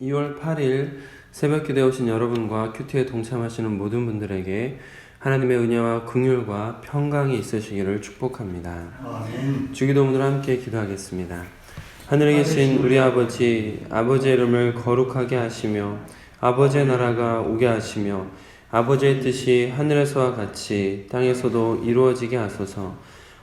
2월 8일 새벽기도에 오신 여러분과 큐티에 동참하시는 모든 분들에게 하나님의 은혜와 긍휼과 평강이 있으시기를 축복합니다. 아멘. 주기도문으로 함께 기도하겠습니다. 하늘에 계신 우리 아버지, 아버지의 이름을 거룩하게 하시며 아버지의 나라가 오게 하시며 아버지의 뜻이 하늘에서와 같이 땅에서도 이루어지게 하소서.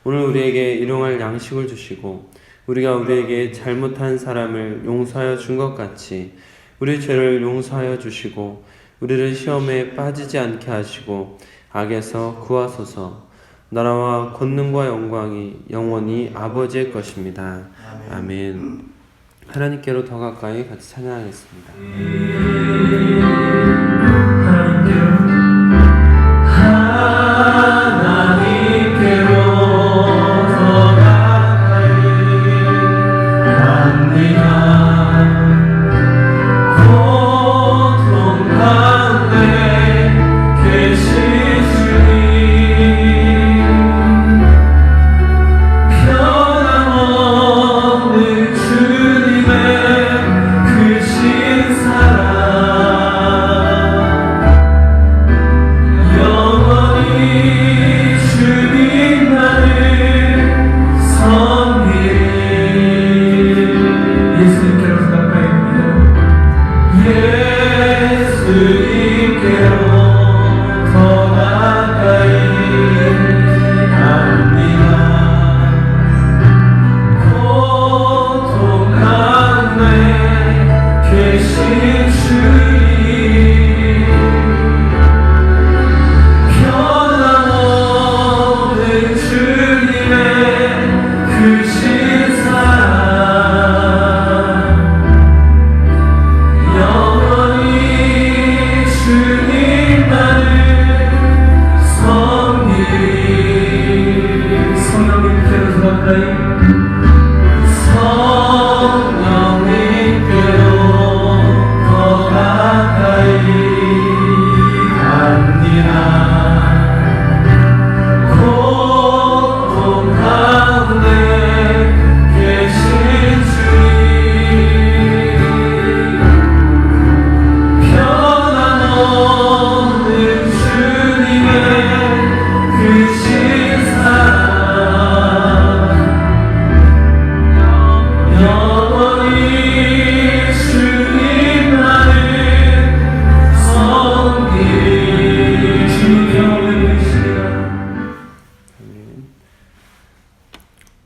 오늘 우리에게 일용할 양식을 주시고 우리가 우리에게 잘못한 사람을 용서하여 준 것 같이 우리 죄를 용서하여 주시고 우리를 시험에 빠지지 않게 하시고 악에서 구하소서. 나라와 권능과 영광이 영원히 아버지의 것입니다. 아멘. 하나님께로 더 가까이 같이 찬양하겠습니다.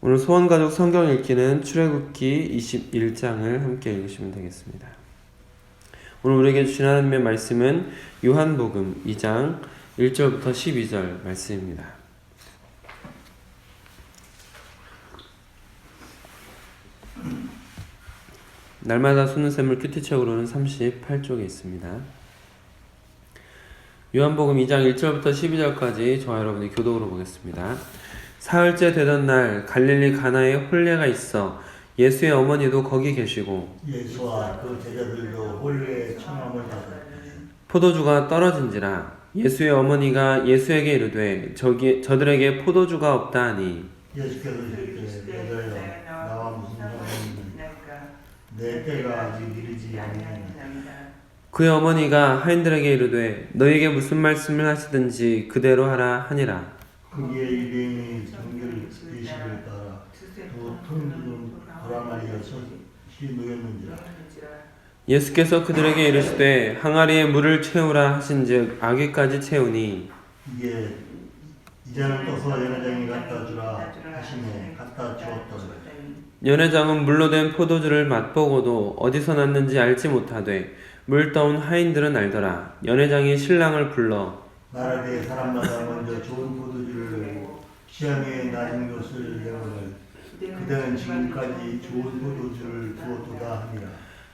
오늘 소원가족 성경 읽기는 출애굽기 21장을 함께 읽으시면 되겠습니다. 오늘 우리에게 주신 하나님의 말씀은 요한복음 2장 1절부터 12절 말씀입니다. 날마다 솟는 큐티책으로는 38쪽에 있습니다. 요한복음 2장 1절부터 12절까지 저와 여러분이 교독으로 보겠습니다. 사흘째 되던 날 갈릴리 가나에 혼례가 있어 예수의 어머니도 거기 계시고 예수와 그 제자들도 혼례의 청함을 받아 포도주가 떨어진지라 예수의 어머니가 예수에게 이르되 저들에게 포도주가 없다 하니 예수께서 이르시되 너희여 나와 무슨 상관이 내 때가 아직 이르지 아니하니 그의 어머니가 하인들에게 이르되 너희에게 무슨 말씀을 하시든지 그대로 하라 하니라. 그의 유대인의 정결 예식을 따라 또 통주는 도랑아리가 시 놓였는지라. 예수께서 그들에게 이르시되 항아리에 물을 채우라 하신즉 아귀까지 채우니 이게 이제는 떠서 연회장에 갖다 주라 하시매 갖다 주었더라. 연회장은 물로 된 포도주를 맛보고도 어디서 났는지 알지 못하되 물 떠온 하인들은 알더라. 연회장이 신랑을 불러 말하되 사람마다 먼저 좋은 포도주를 시향에 낮은 것을 내오늘 그대는 지금까지 좋은 포도주를 부었도다 하니라.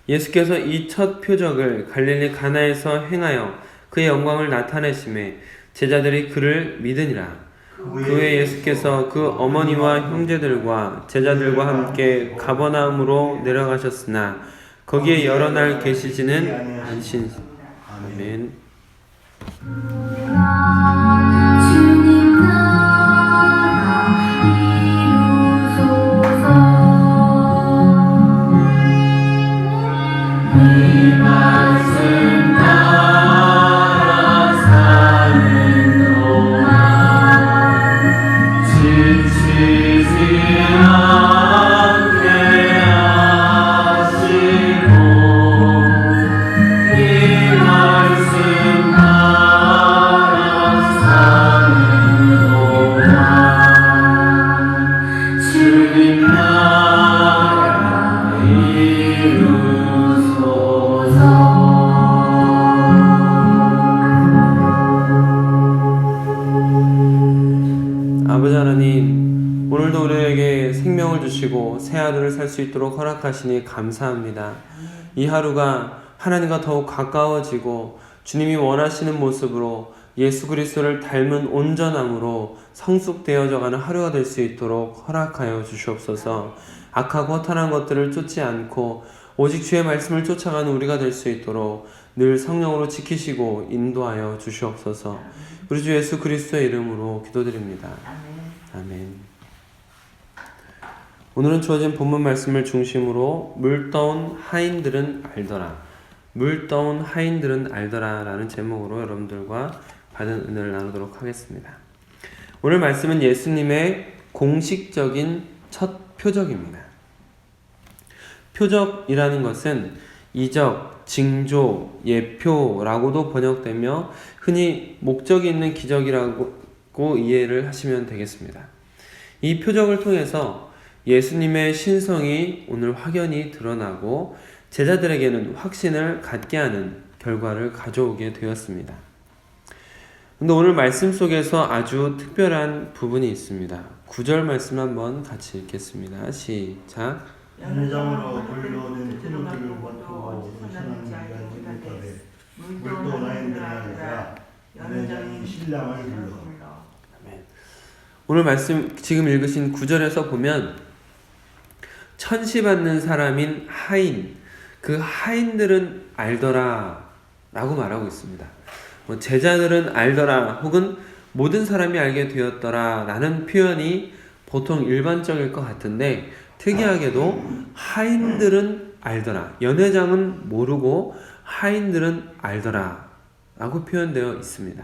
예수께서 이 첫 표적을 갈릴리 가나에서 행하여 그의 영광을 나타내심에 제자들이 그를 믿으니라. 그 후에 예수께서 그 어머니와 형제들과 제자들과 함께 가버나움으로 내려가셨으나 거기에 여러 날 계시지는 않으신. 아멘. 주님 나라 이루소서. 이 말씀 따라 사는 동안 지치지 않게 하시고 이 말씀 따라 사는 동안 주님 나라 이루소서. 아버지 하나님, 오늘도 우리에게 생명을 주시고 새 하루를 살 수 있도록 허락하시니 감사합니다. 이 하루가 하나님과 더욱 가까워지고 주님이 원하시는 모습으로 예수 그리스도를 닮은 온전함으로 성숙되어져가는 하루가 될 수 있도록 허락하여 주시옵소서. 악하고 허탄한 것들을 쫓지 않고 오직 주의 말씀을 쫓아가는 우리가 될 수 있도록 늘 성령으로 지키시고 인도하여 주시옵소서. 우리 주 예수 그리스도의 이름으로 기도드립니다. 아멘. 오늘은 주어진 본문 말씀을 중심으로 물떠온 하인들은 알더라, 물떠온 하인들은 알더라 라는 제목으로 여러분들과 받은 은혜를 나누도록 하겠습니다. 오늘 말씀은 예수님의 공식적인 첫 표적입니다. 표적이라는 것은 이적, 징조, 예표라고도 번역되며 흔히 목적이 있는 기적이라고 이해를 하시면 되겠습니다. 이 표적을 통해서 예수님의 신성이 오늘 확연히 드러나고 제자들에게는 확신을 갖게 하는 결과를 가져오게 되었습니다. 근데 오늘 말씀 속에서 아주 특별한 부분이 있습니다. 9절 말씀 한번 같이 읽겠습니다. 시작. 연회장으로 돌려오는 포도주를 맡고 선한 자가 못하되 물도 나인들 아니라 연회장이 신랑을 불러. 오늘 말씀 지금 읽으신 9절에서 보면 천시받는 사람인 하인, 그 하인들은 알더라 라고 말하고 있습니다. 제자들은 알더라 혹은 모든 사람이 알게 되었더라 라는 표현이 보통 일반적일 것 같은데 특이하게도 하인들은 알더라, 연회장은 모르고 하인들은 알더라 라고 표현되어 있습니다.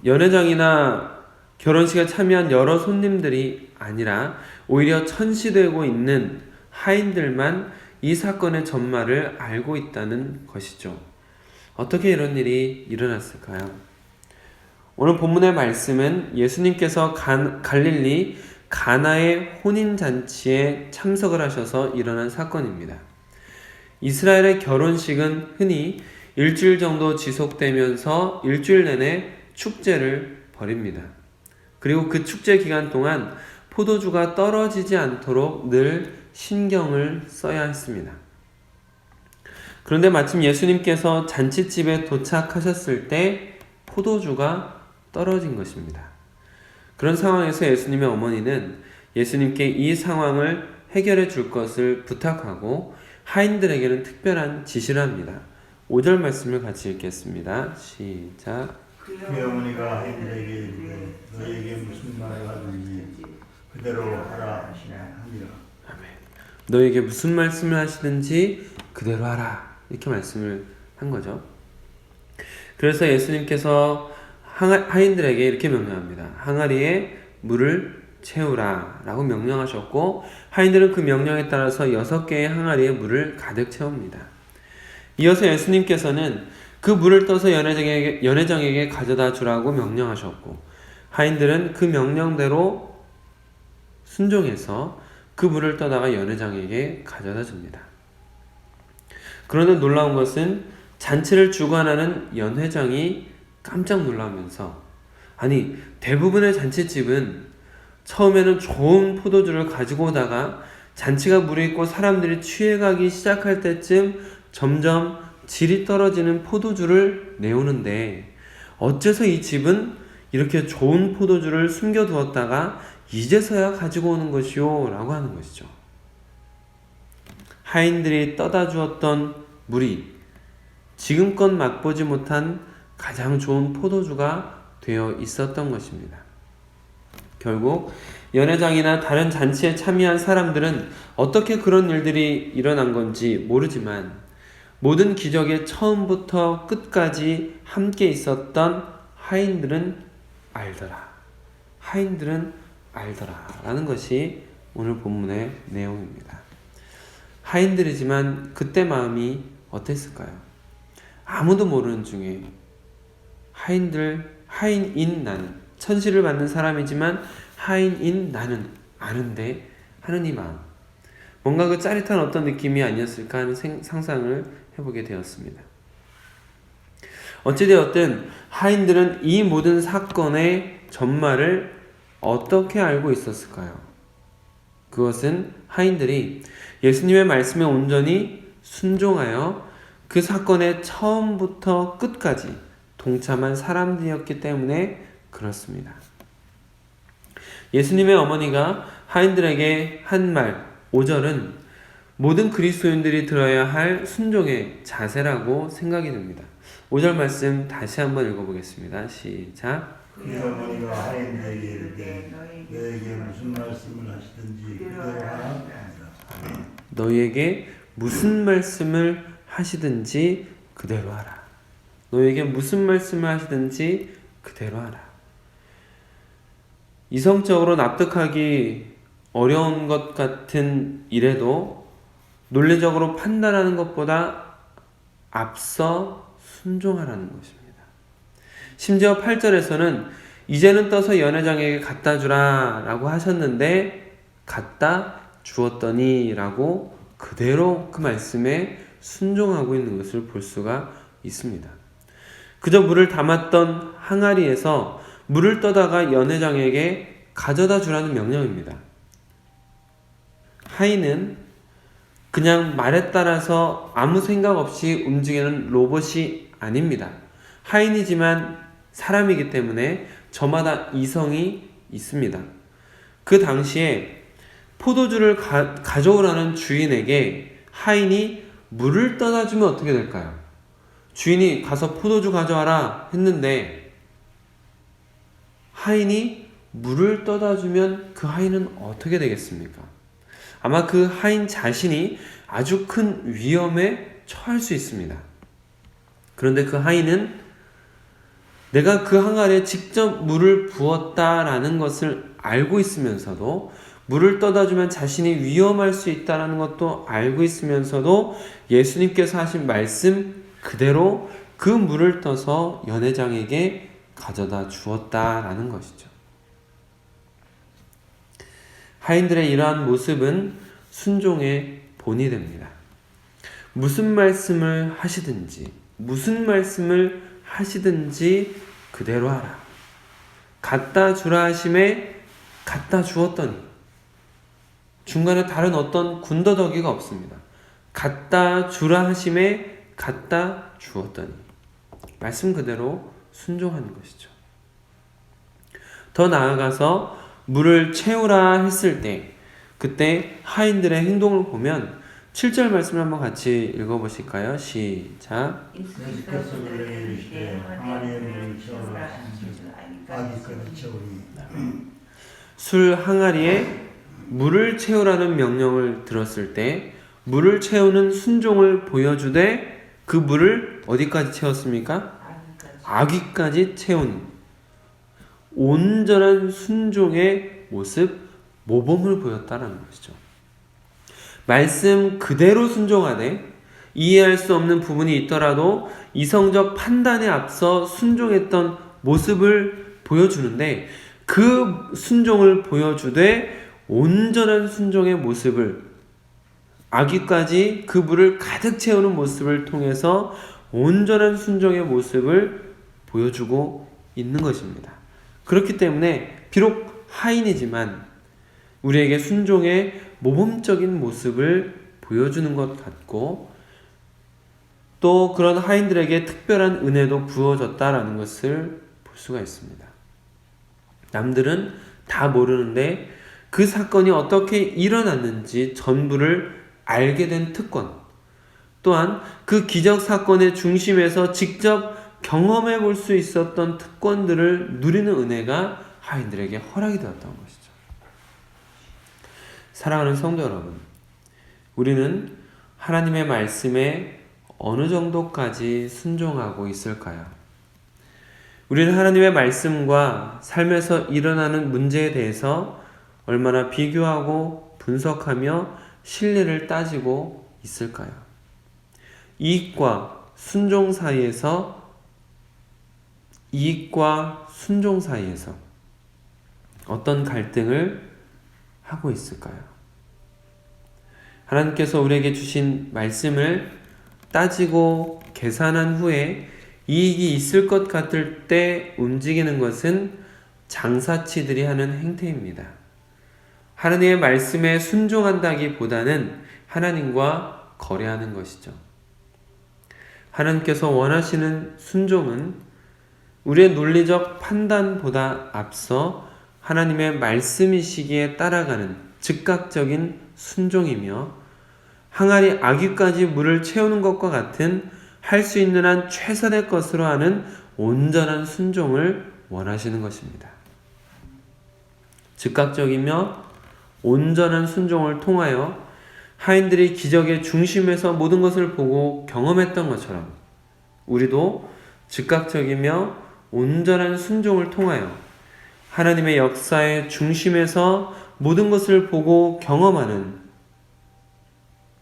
연회장이나 결혼식에 참여한 여러 손님들이 아니라 오히려 천시되고 있는 하인들만 이 사건의 전말을 알고 있다는 것이죠. 어떻게 이런 일이 일어났을까요? 오늘 본문의 말씀은 예수님께서 갈릴리 가나의 혼인잔치에 참석을 하셔서 일어난 사건입니다. 이스라엘의 결혼식은 흔히 일주일 정도 지속되면서 일주일 내내 축제를 벌입니다. 그리고 그 축제 기간 동안 포도주가 떨어지지 않도록 늘 신경을 써야 했습니다. 그런데 마침 예수님께서 잔치집에 도착하셨을 때 포도주가 떨어진 것입니다. 그런 상황에서 예수님의 어머니는 예수님께 이 상황을 해결해 줄 것을 부탁하고 하인들에게는 특별한 지시를 합니다. 5절 말씀을 같이 읽겠습니다. 시작. 그의 어머니가 하인들에게 이르되 너에게 무슨 말을 하든지 그대로 하라 하시니라. 아멘. 너에게 무슨 말씀을 하시든지 그대로 하라 이렇게 말씀을 한 거죠. 그래서 예수님께서 하인들에게 이렇게 명령합니다. 항아리에 물을 채우라 라고 명령하셨고 하인들은 그 명령에 따라서 6개의 항아리에 물을 가득 채웁니다. 이어서 예수님께서는 그 물을 떠서 연회장에게 가져다 주라고 명령하셨고 하인들은 그 명령대로 순종해서 그 물을 떠다가 연회장에게 가져다 줍니다. 그런데 놀라운 것은 잔치를 주관하는 연회장이 깜짝 놀라면서 아니 대부분의 잔치집은 처음에는 좋은 포도주를 가지고 오다가 잔치가 무르익고 사람들이 취해가기 시작할 때쯤 점점 질이 떨어지는 포도주를 내오는데 어째서 이 집은 이렇게 좋은 포도주를 숨겨두었다가 이제서야 가지고 오는 것이요 라고 하는 것이죠. 하인들이 떠다 주었던 물이 지금껏 맛보지 못한 가장 좋은 포도주가 되어 있었던 것입니다. 결국 연회장이나 다른 잔치에 참여한 사람들은 어떻게 그런 일들이 일어난 건지 모르지만 모든 기적의 처음부터 끝까지 함께 있었던 하인들은 알더라. 하인들은 알더라. 라는 것이 오늘 본문의 내용입니다. 하인들이지만 그때 마음이 어땠을까요? 아무도 모르는 중에 하인인 나는, 천시를 받는 사람이지만 하인인 나는 아는데 하는 이 마음, 뭔가 그 짜릿한 어떤 느낌이 아니었을까 하는 상상을 해보게 되었습니다. 어찌되었든 하인들은 이 모든 사건의 전말을 어떻게 알고 있었을까요? 그것은 하인들이 예수님의 말씀에 온전히 순종하여 그 사건의 처음부터 끝까지 동참한 사람들이었기 때문에 그렇습니다. 예수님의 어머니가 하인들에게 한 말 5절은 모든 그리스도인들이 들어야 할 순종의 자세라고 생각이 듭니다. 5절 말씀 다시 한번 읽어보겠습니다. 시작. 그의 어머니가 하인들에게 이르되 너에게 무슨 말씀을 하시든지 그대로 하라. 너희에게 무슨 말씀을 하시든지 그대로 하라. 너희에게 무슨 말씀을 하시든지 그대로 하라. 이성적으로 납득하기 어려운 것 같은 일에도 논리적으로 판단하는 것보다 앞서 순종하라는 것입니다. 심지어 8절에서는 이제는 떠서 연회장에게 갖다 주라 라고 하셨는데 갖다 주었더니 라고 그대로 그 말씀에 순종하고 있는 것을 볼 수가 있습니다. 그저 물을 담았던 항아리에서 물을 떠다가 연회장에게 가져다 주라는 명령입니다. 하인은 그냥 말에 따라서 아무 생각 없이 움직이는 로봇이 아닙니다. 하인이지만 사람이기 때문에 저마다 이성이 있습니다. 그 당시에 포도주를 가져오라는 주인에게 하인이 물을 떠다 주면 어떻게 될까요? 주인이 가서 포도주 가져와라 했는데 하인이 물을 떠다 주면 그 하인은 어떻게 되겠습니까? 아마 그 하인 자신이 아주 큰 위험에 처할 수 있습니다. 그런데 그 하인은 내가 그 항아리에 직접 물을 부었다라는 것을 알고 있으면서도 물을 떠다 주면 자신이 위험할 수 있다는 것도 알고 있으면서도 예수님께서 하신 말씀 그대로 그 물을 떠서 연회장에게 가져다 주었다라는 것이죠. 하인들의 이러한 모습은 순종의 본이 됩니다. 무슨 말씀을 하시든지 그대로 하라. 갖다 주라 하심에 갖다 주었더니 중간에 다른 어떤 군더더기가 없습니다. 갖다 주라 하심에 갖다 주었더니 말씀 그대로 순종하는 것이죠. 더 나아가서 물을 채우라 했을 때 그때 하인들의 행동을 보면 7절 말씀을 한번 같이 읽어보실까요? 시작. 예수께서 그에게 이르시되 항아리에 물을 채우라 하신즉 아기까지 채우니. 술 항아리에 물을 채우라는 명령을 들었을 때 물을 채우는 순종을 보여주되 그 물을 어디까지 채웠습니까? 아기까지 채운 온전한 순종의 모습, 모범을 보였다는 것이죠. 말씀 그대로 순종하되 이해할 수 없는 부분이 있더라도 이성적 판단에 앞서 순종했던 모습을 보여주는데 그 순종을 보여주되 온전한 순종의 모습을 아기까지 그 물을 가득 채우는 모습을 통해서 온전한 순종의 모습을 보여주고 있는 것입니다. 그렇기 때문에 비록 하인이지만 우리에게 순종의 모범적인 모습을 보여주는 것 같고 또 그런 하인들에게 특별한 은혜도 부어졌다라는 것을 볼 수가 있습니다. 남들은 다 모르는데 그 사건이 어떻게 일어났는지 전부를 알게 된 특권, 또한 그 기적 사건의 중심에서 직접 경험해 볼 수 있었던 특권들을 누리는 은혜가 하인들에게 허락이 되었던 것이죠. 사랑하는 성도 여러분, 우리는 하나님의 말씀에 어느 정도까지 순종하고 있을까요? 우리는 하나님의 말씀과 삶에서 일어나는 문제에 대해서 얼마나 비교하고 분석하며 신뢰를 따지고 있을까요? 이익과 순종 사이에서 어떤 갈등을 하고 있을까요? 하나님께서 우리에게 주신 말씀을 따지고 계산한 후에 이익이 있을 것 같을 때 움직이는 것은 장사치들이 하는 행태입니다. 하나님의 말씀에 순종한다기보다는 하나님과 거래하는 것이죠. 하나님께서 원하시는 순종은 우리의 논리적 판단보다 앞서 하나님의 말씀이시기에 따라가는 즉각적인 순종이며 항아리 아귀까지 물을 채우는 것과 같은 할 수 있는 한 최선의 것으로 하는 온전한 순종을 원하시는 것입니다. 즉각적이며 온전한 순종을 통하여 하인들이 기적의 중심에서 모든 것을 보고 경험했던 것처럼 우리도 즉각적이며 온전한 순종을 통하여 하나님의 역사의 중심에서 모든 것을 보고 경험하는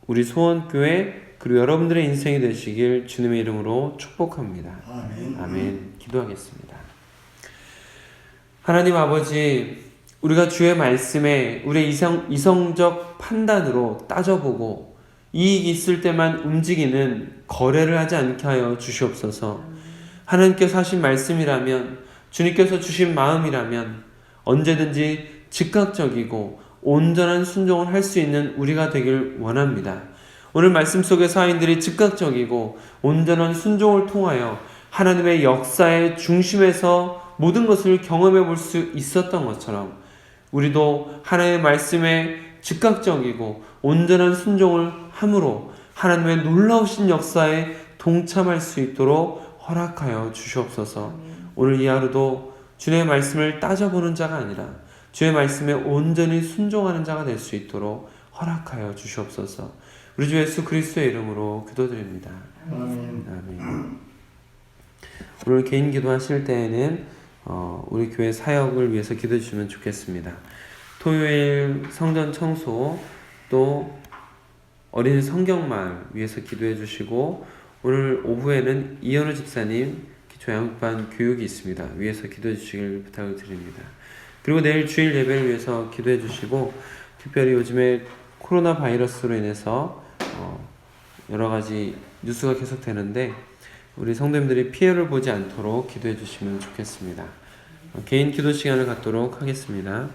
우리 소원교회 그리고 여러분들의 인생이 되시길 주님의 이름으로 축복합니다. 아멘. 기도하겠습니다. 하나님 아버지, 우리가 주의 말씀에 우리의 이성적 판단으로 따져보고 이익이 있을 때만 움직이는 거래를 하지 않게 하여 주시옵소서. 하나님께서 하신 말씀이라면, 주님께서 주신 마음이라면 언제든지 즉각적이고 온전한 순종을 할 수 있는 우리가 되길 원합니다. 오늘 말씀 속에서 하인들이 즉각적이고 온전한 순종을 통하여 하나님의 역사의 중심에서 모든 것을 경험해 볼 수 있었던 것처럼 우리도 하나님의 말씀에 즉각적이고 온전한 순종을 함으로 하나님의 놀라우신 역사에 동참할 수 있도록 허락하여 주시옵소서. 오늘 이 하루도 주님의 말씀을 따져보는 자가 아니라 주의 말씀에 온전히 순종하는 자가 될 수 있도록 허락하여 주시옵소서. 우리 주 예수 그리스도의 이름으로 기도드립니다. 아멘. 오늘 개인 기도하실 때에는 우리 교회 사역을 위해서 기도해 주시면 좋겠습니다. 토요일 성전 청소 또 어린이 성경마을 위해서 기도해 주시고 오늘 오후에는 이현우 집사님 기초양육반 교육이 있습니다. 위해서 기도해 주시길 부탁을 드립니다. 그리고 내일 주일 예배를 위해서 기도해 주시고 특별히 요즘에 코로나 바이러스로 인해서 여러 가지 뉴스가 계속 되는데 우리 성도님들이 피해를 보지 않도록 기도해 주시면 좋겠습니다. 개인 기도 시간을 갖도록 하겠습니다.